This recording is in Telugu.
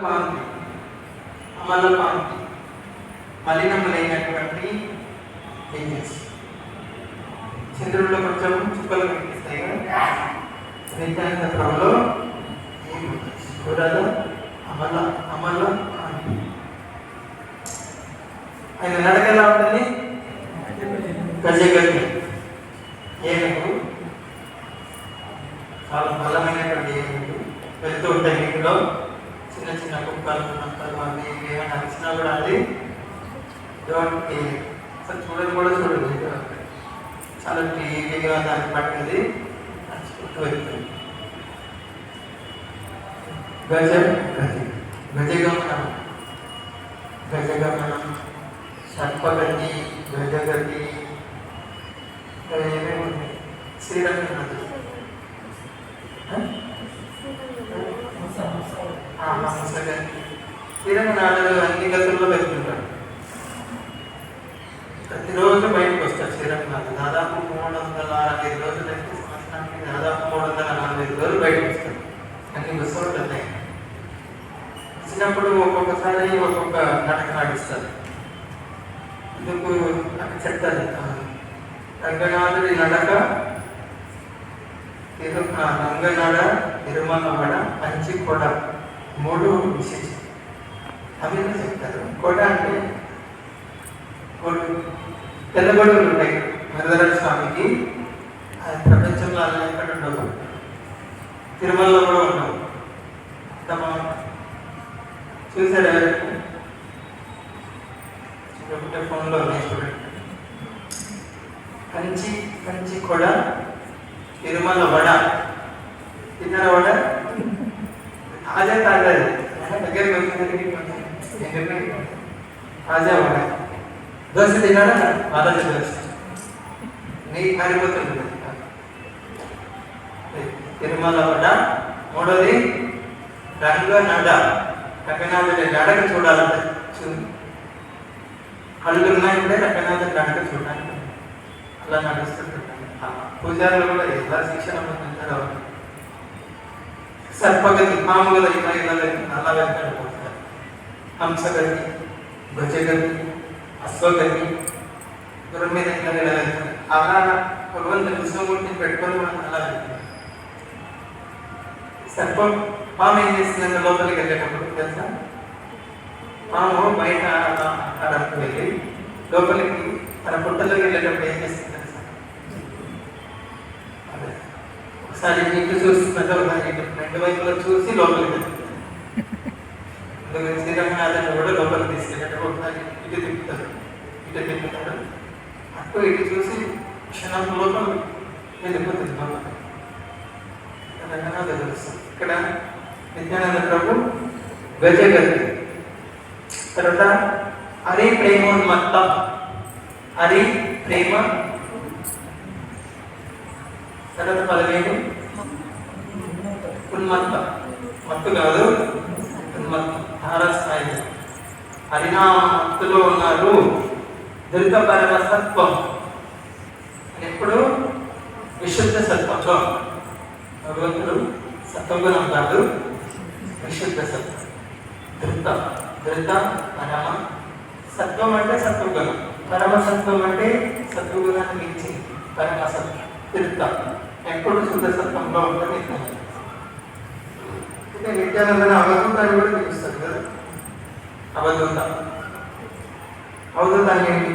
కాంతి, అమల కాంతి, మలినములైనటువంటి ఏంజల్స్. చంద్రుల్లో కొంచెం చుక్కలు కనిపిస్తాయి కదా, నిత్యానంద ప్రభులో చూడదు. అమల అమల కాంతి. ఆయన నడక ఎలా ఉంటుంది? గజగజ ఏనుగు, చాలా బలమైనటువంటి ఏనుగు వెళ్తూ ఉంటాయి. వీటిలో చిన్న చిన్న కుక్కలు నక్కలు అవి ఏమైనా నడిచినా కూడా అది అసలు చూడదు కూడా చూడదు. చాలా టీవీగా దాన్ని పట్టింది నడుచుకుంటూ వెళ్తుంది. గజ గతి, గజగమనం, గజగమనం, సర్పగతి, గజగతి, ఏమేమి ఉన్నాయి. శ్రీరంగం శ్రీరంగనాథుడు అన్ని గతుల్లో వెళ్తుంటాడు. ప్రతిరోజు బయటకు వస్తాడు శ్రీరంగనాథుడు. దాదాపు 365 రోజులు అయితే సంవత్సరానికి దాదాపు 345 రోజులు బయటకు వస్తాడు. అన్ని బస్సులు ఉన్నాయి. వచ్చినప్పుడు ఒక్కొక్కసారి ఒక్కొక్క నాటకం ఆడిస్తారు. ఎందుకు నాకు చెప్తారు. రంగనాథుడి నడక, రంగనాడ, తిరుమలవాడ, పంచికొడ, 3 విశేషం. అవి చెప్తారు. కొడ అంటే తెల్లగొడుగులు ఉంటాయి వరదరాజ స్వామికి. అది ప్రపంచంలో అలా ఎక్కడ ఉండవు. తిరుమలలో కూడా ఉండవు. తమ చూసారు ఎవరైనా? ఒకటే ఫోన్లో చూడండి. కంచి కొడ, తిరుమల వడ. తిన్నర వడ తాజా తాజా దగ్గరికి వచ్చింది. తాజా వడ. దోశ తిన్నాడా? ఆలోచన దోశ నీకు మారిపోతుంది. తిరుమల వడ. 3వది రంగనాడ. రంగనాథుడి నడక చూడాలంటే కళ్ళు ఉన్నాయంటే రంగనాథుడి నడక చూడాలి. అలా నడుస్తుంటారు. పూజారులు కూడా ఎలా శిక్షణ పొందుతారో. సర్పగతి, పాముగల అలా వెళ్తాడు. హంసగతి, గజగతి, అశ్వగతి, గుర్రం మీద ఇలా వెళ్తాడు. అలా భగవంతుని విష్ణుమూర్తిని పెట్టుకొని మనం అలా వెళ్తాం. సర్పం పాము ఏం చేస్తుందంటే లోపలికి వెళ్ళేటప్పుడు తెలుసా? పాము బయట అడకు వెళ్ళి లోపలికి తన పుట్టలోకి వెళ్ళేటప్పుడు ఏం చేస్తుంది తెలుసా? అదే ఒకసారి నీకు చూస్తున్నట్టు ఒకసారి 2 వైపులో చూసి లోపలికి వెళ్తుంది. అందుకని శ్రీరంగనాథుని కూడా లోపలికి తీసుకెళ్ళేటప్పుడు ఒకసారి ఇటు తిప్పుతాడు, ఇటు తిప్పుతాడు. అటు ఇటు చూసి క్షణం లోపల వెళ్ళిపోతుంది. లోపల రంగనాథుడు వస్తుంది. ఇక్కడ నిత్యానంద ప్రభు గజగతి. తర్వాత హరి ప్రేమోన్మత్త. హరి ప్రేమ. తర్వాత 15 ఉన్మత్త. మత్తు కాదు, ఉన్మత్త. ధారాస్థాయి. హరినామత్తులో ఉన్నారు. ధృత పరమ సత్వం. ఎప్పుడు విశుద్ధ సత్వంలో. భగవంతుడు సత్వగుణం కాదు, విశుద్ధ సత్వం. ధృత ధృత పరమ సత్వం అంటే సత్వగుణం. పరమ సత్వం అంటే సత్వగుణాన్ని మించి పరమ సత్వం. ధృత ఎప్పుడు శుద్ధ సత్వంలో ఉంటుంది. నిత్యానందని అవధూతాన్ని కూడా పిలుస్తారు కదా. అవధూత. అవధూతాన్ని ఏంటి?